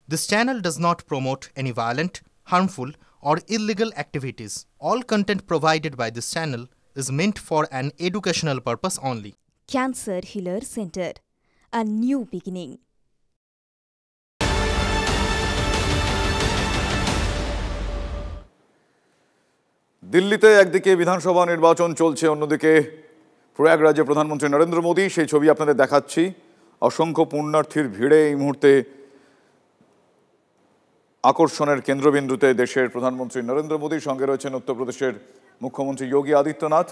This channel does not promote any violent, harmful, or illegal activities. All content provided by this channel is meant for an educational purpose only. Cancer Healer Center, a new beginning. দিল্লিতে একদিকে বিধানসভা নির্বাচন চলছে, অন্যদিকে প্রয়াগরাজে প্রধানমন্ত্রী নরেন্দ্র মোদী। সেই ছবি আপনাদের দেখাচ্ছি। অসংখ্য পুণ্যার্থীর ভিড়ে এই মুহূর্তে আকর্ষণের কেন্দ্রবিন্দুতে দেশের প্রধানমন্ত্রী নরেন্দ্র মোদী। সঙ্গে রয়েছেন উত্তরপ্রদেশের মুখ্যমন্ত্রী যোগী আদিত্যনাথ।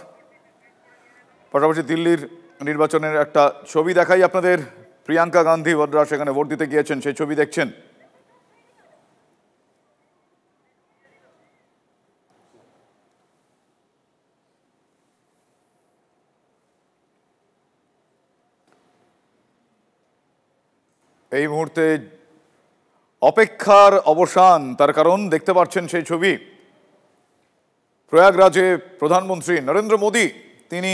পাশাপাশি দিল্লির নির্বাচনের একটা ছবি দেখাই আপনাদের। প্রিয়াঙ্কা গান্ধী বডরা সেখানে ভোট দিতে গিয়েছেন, সেই ছবি দেখছেন। এই মুহূর্তে অপেক্ষার অবসান, তার কারণ দেখতে পাচ্ছেন সেই ছবি। প্রয়াগরাজে প্রধানমন্ত্রী নরেন্দ্র মোদী তিনি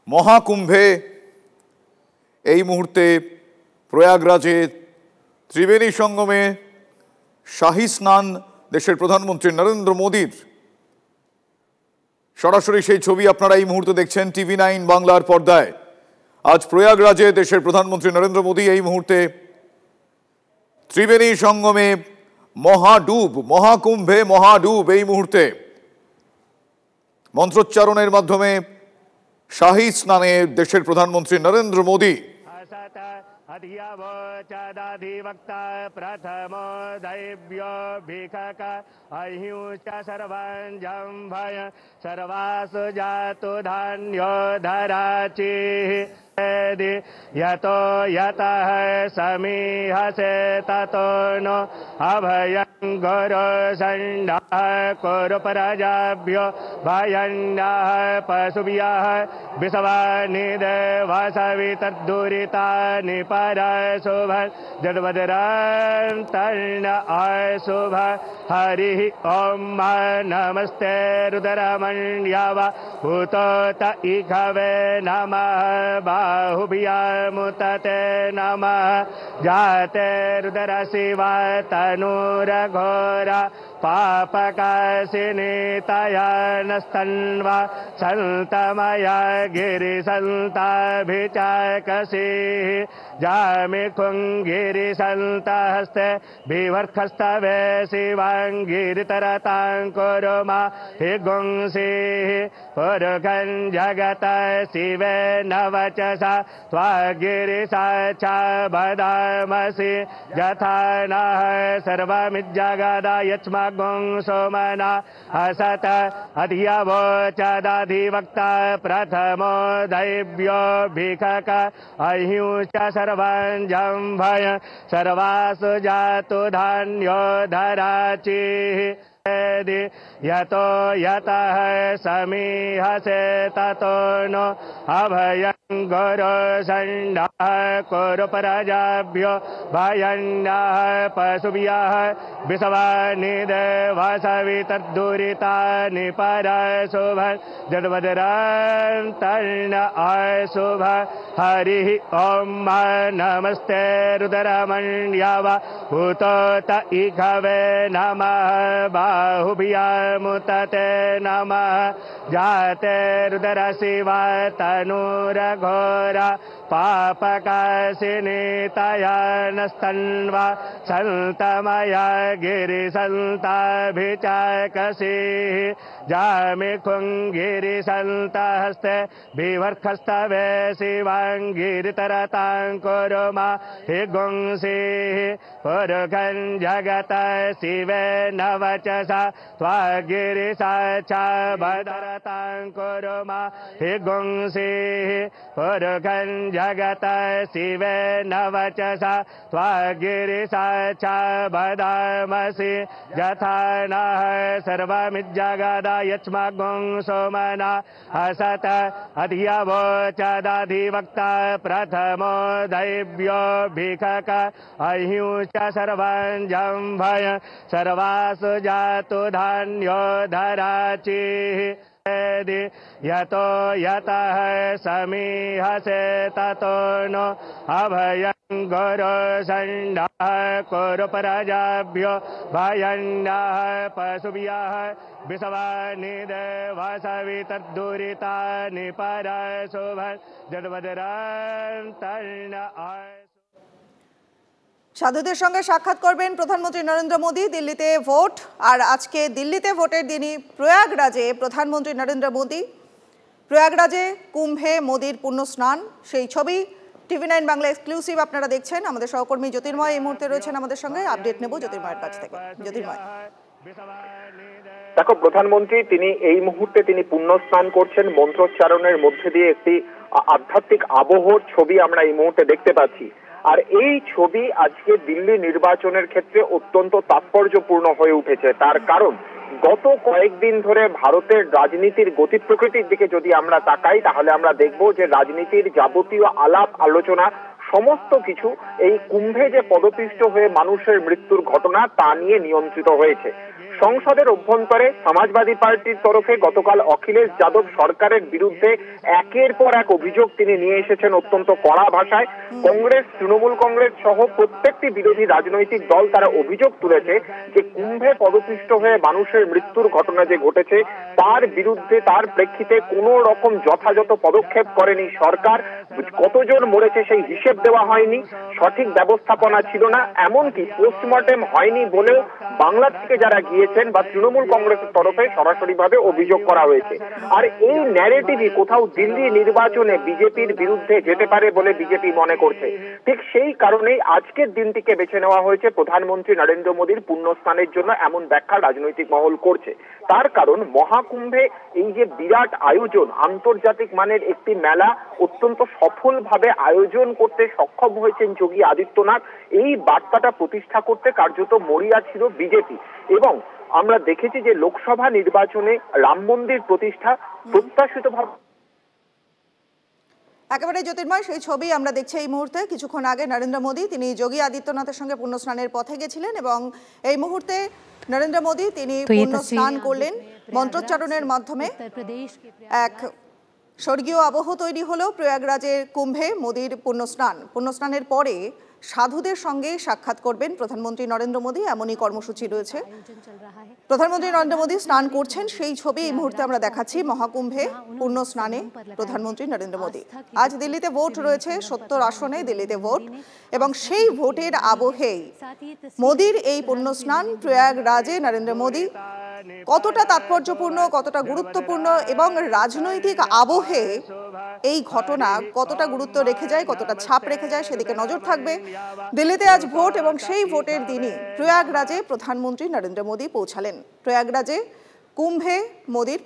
মহাকুম্ভে এই মুহূর্তে প্রয়াগরাজে ত্রিবেণী সঙ্গমে শাহী স্নান দেশের প্রধানমন্ত্রী নরেন্দ্র মোদীর। সরাসরি সেই ছবি আপনারা এই মুহূর্তে দেখছেন TV9 বাংলার পর্দায়। আজ প্রয়াগরাজে দেশের প্রধানমন্ত্রী নরেন্দ্র মোদী এই মুহূর্তে ত্রিবেণী সঙ্গমে মহাকুম্ভে মহাডুব এই মুহূর্তে মন্ত্রোচ্চারণের মাধ্যমে শাহী স্নানে দেশের প্রধানমন্ত্রী নরেন্দ্র মোদী। अधिवक्ता प्रथमो दैव्यो भिखक अहिंस सर्वंजम्भय सर्वासु जातु धान्यो धराचि यतो यतः समीहसे ततो नो अभयं गुरु संडः कुरु प्रजाभ्यो भयन्नः पशुभ्यः विश्वानि देवसवितर्दुरितानि परशुभ जडवदरान्तर्न अशुभ हरिः ॐ नमस्ते रुद्रमण्यव भूतोत इघवे नमः बाहुभ्यामुतते नमः जाते रुद्र शिवा तनूरघोरा पापकाशिनी तया नस्तन्वा सन्तमया गिरिसन्ताभिचाकसीः जामि कुङ्गिरिसन्तहस्ते विवर्खस्तवे शिवाङ्गिरितरतां कुरु मा हि गुंसीः पुरुषं जगत शिवे नवचसा त्वागिरिसाक्षा वदामसि यथा नः सर्वमिज्जगदायच्मगुं सोमना असत अधियवोचदधिवक्ता प्रथमो दैव्यो भिखक अहिंस सर्वंजम्भय सर्वासु जातु धान्यो धराचिः यतो यतः समीहसे ततो नो अभयं गुरु संडः कुरु प्रजाभ्यो भयन्नः पशुभ्यः विश्वानि देवसवितर्दुरितानि परशुभ जडवदरान्तर्न अशुभ हरिः ॐ नमस्ते रुद्रमण्यव भूतोत इघवे नमः बाहुभ्यामुतते नमः जाते रुद्र शिवा तनूरघोरा पापकाशिनी तया नस्तन्वा सन्तमया गिरिसन्ताभिचाकसीः जामि कुङ्गिरिसन्तहस्ते विवर्खस्तवे शिवाङ्गिरितरतां कुरु मा हि गुंसीः पुरुषं जगत शिवे नवचसा त्वागिरिसाक्षा वदरतां कुरु मा हि गुंसीः पुरुषं जगत शिवे नवचसा त्वागिरिसाक्षा वदामसि यथा नः सर्वमिज्जगदायच्मगुं सोमना असत अधियवोचदधिवक्ता प्रथमो दैव्यो भिखक अहिंस सर्वंजम्भय सर्वासु जातु धान्यो धराचिः यतो यतः समीहसे ततो नो अभयं गौरसण्डाः कुरुपराजाभ्यो भयन्नाः पशुभ्यः विषवानिदेवासवितद्दुरितानि परशुभन् जडवदरां तर्ण সাধুদের সঙ্গে সাক্ষাৎ করবেন প্রধানমন্ত্রী নরেন্দ্র মোদী। দিল্লিতে ভোট, আর আজকে দিল্লিতে ভোটের দিনই প্রয়াগরাজে প্রধানমন্ত্রী নরেন্দ্র মোদী। প্রয়াগরাজে কুম্ভে মোদীর পুণ্য স্নান, সেই ছবি TV9 বাংলা এক্সক্লুসিভ আপনারা দেখছেন। আমাদের সহকর্মী জ্যোতির্ময় এই মুহূর্তে রয়েছেন আমাদের সঙ্গে। আপডেট নেব জ্যোতির্ময়ের কাছ থেকে। জ্যোতির্ময়, দেখো, প্রধানমন্ত্রী তিনি এই মুহূর্তে তিনি পুণ্য স্নান করছেন। মন্ত্রোচ্চারণের মধ্যে দিয়ে একটি আধ্যাত্মিক আবহর ছবি আমরা এই মুহূর্তে দেখতে পাচ্ছি। আর এই ছবি আজকে দিল্লি নির্বাচনের ক্ষেত্রে অত্যন্ত তাৎপর্যপূর্ণ হয়ে উঠেছে। তার কারণ, গত কয়েকদিন ধরে ভারতের রাজনীতির গতি প্রকৃতির দিকে যদি আমরা তাকাই, তাহলে আমরা দেখব যে রাজনীতির যাবতীয় আলাপ আলোচনা সমস্ত কিছু এই কুম্ভে যে পদপিষ্ট হয়ে মানুষের মৃত্যুর ঘটনা তা নিয়ে নিয়ন্ত্রিত হয়েছে। সংসদের অভ্যন্তরে সমাজবাদী পার্টির তরফে গতকাল অখিলেশ যাদব সরকারের বিরুদ্ধে একের পর এক অভিযোগ তিনি নিয়ে এসেছেন অত্যন্ত কড়া ভাষায়। কংগ্রেস, তৃণমূল কংগ্রেস সহ প্রত্যেকটি বিরোধী রাজনৈতিক দল তারা অভিযোগ তুলেছে যে কুম্ভে পদপিষ্ট হয়ে মানুষের মৃত্যুর ঘটনা যে ঘটেছে তার বিরুদ্ধে, তার প্রেক্ষিতে কোনো রকম যথাযথ পদক্ষেপ করেনি সরকার। কতজন মরেছে সেই হিসেব দেওয়া হয়নি, সঠিক ব্যবস্থাপনা ছিল না, এমনকি পোস্টমর্টেম হয়নি বলেও বাংলা থেকে যারা গিয়েছেন বা তৃণমূল কংগ্রেসের তরফে সরাসরি ভাবে অভিযোগ করা হয়েছে। আর এই ন্যারেটিভই কোথাও দিল্লি নির্বাচনে বিজেপির বিরুদ্ধে যেতে পারে বলে বিজেপি মনে করছে। ঠিক সেই কারণেই আজকের দিনটিকে বেছে নেওয়া হয়েছে প্রধানমন্ত্রী নরেন্দ্র মোদীর পুণ্যস্নানের জন্য, এমন ব্যাখ্যা রাজনৈতিক মহল করছে। তার কারণ, মহাকুম্ভে এই যে বিরাট আয়োজন, আন্তর্জাতিক মানের একটি মেলা অত্যন্ত সফলভাবে আয়োজন করতে সক্ষম হয়েছেন যোগী আদিত্যনাথ। এই বার্তাটা প্রতিষ্ঠা করতে কার্যত মরিয়া ছিল বিজেপি। এবং আমরা দেখেছি যে লোকসভা নির্বাচনে রাম মন্দির প্রতিষ্ঠা প্রত্যাশিতভাবে একেবারে জ্যোতির্ময় সেই ছবি আমরা দেখছি এই মুহূর্তে। কিছুক্ষণ আগে নরেন্দ্র মোদী তিনি যোগী আদিত্যনাথের সঙ্গে পুণ্য স্নানের পথে গেছিলেন এবং এই মুহূর্তে নরেন্দ্র মোদী তিনি পুণ্য স্নান করলেন মন্ত্রোচ্চারণের মাধ্যমে। এক স্বর্গীয় আবহ তৈরি হলো প্রয়াগরাজের কুম্ভে মোদীর পুণ্যস্নানের পরে সাধুদের সঙ্গে সাক্ষাৎ করবেন প্রধানমন্ত্রী নরেন্দ্র মোদী, এমনই কর্মসূচি রয়েছে। প্রধানমন্ত্রী নরেন্দ্র মোদী স্নান করছেন সেই ছবি এই মুহূর্তে আমরা দেখাচ্ছি। মহাকুম্ভে পূর্ণ স্নানে প্রধানমন্ত্রী নরেন্দ্র মোদী। আজ দিল্লিতে ভোট রয়েছে, 70 আসনে দিল্লিতে ভোট, এবং সেই ভোটের আবহেই মোদীর এই পূর্ণ স্নান প্রয়াগরাজে নরেন্দ্র মোদী কতটা তাৎপর্যপূর্ণ, কতটা গুরুত্বপূর্ণ এবং রাজনৈতিক আবহে এই ঘটনা কতটা গুরুত্ব রেখে যায়, কতটা ছাপ রেখে যায় সেদিকে নজর থাকবে। দিল্লিতে আজ ভোট এবং সেই ভোটের দিনই প্রয়াগরাজে প্রধানমন্ত্রী নরেন্দ্র মোদী পৌঁছালেন। প্রয়াগরাজে কুম্ভে মোদীর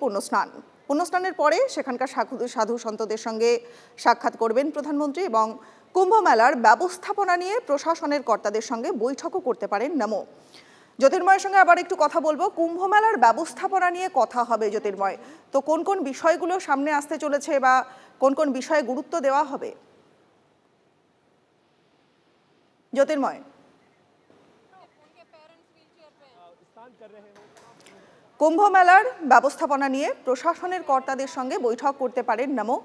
পুণ্যস্নানের পরে সেখানকার সাধু সন্তদের সঙ্গে সাক্ষাৎ করবেন প্রধানমন্ত্রী এবং কুম্ভ মেলার ব্যবস্থাপনা নিয়ে প্রশাসনের কর্তাদের সঙ্গে বৈঠকও করতে পারেন নমো। জ্যোতির্ময়ের সঙ্গে আবার একটু কথা বলবো, কুম্ভ মেলার ব্যবস্থাপনা নিয়ে কথা হবে জ্যোতির্ময়। তো কোন কোন বিষয়গুলো সামনে আসতে চলেছে বা কোন কোন বিষয়ে গুরুত্ব দেওয়া হবে জ্যোতির্ময়? কুম্ভ মেলার ব্যবস্থাপনা নিয়ে প্রশাসনের কর্তাদের সঙ্গে বৈঠক করতে পারেন নমো।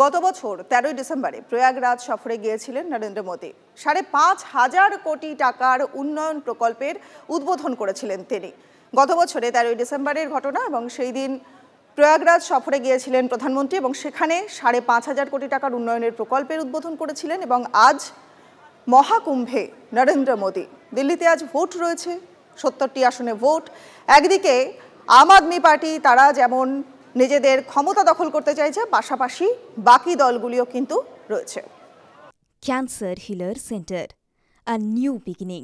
গত বছর 13 ডিসেম্বরে প্রয়াগরাজ সফরে গিয়েছিলেন নরেন্দ্র মোদী। 5,500 কোটি টাকার উন্নয়ন প্রকল্পের উদ্বোধন করেছিলেন তিনি। গত বছরে 13 ডিসেম্বরের ঘটনা, এবং সেই দিন প্রয়াগরাজ সফরে গিয়েছিলেন প্রধানমন্ত্রী এবং সেখানে 5,500 কোটি টাকার উন্নয়নের প্রকল্পের উদ্বোধন করেছিলেন। এবং আজ মহাকুম্ভে নরেন্দ্র মোদী। দিল্লিতে আজ ভোট রয়েছে, 70টি আসনে ভোট। একদিকে আম আদমি পার্টি তারা যেমন নিজেদের ক্ষমতা দখল করতে চাইছে, পাশাপাশি বাকি দলগুলিও কিন্তু রয়েছে। Cancer healer centre, a new beginning.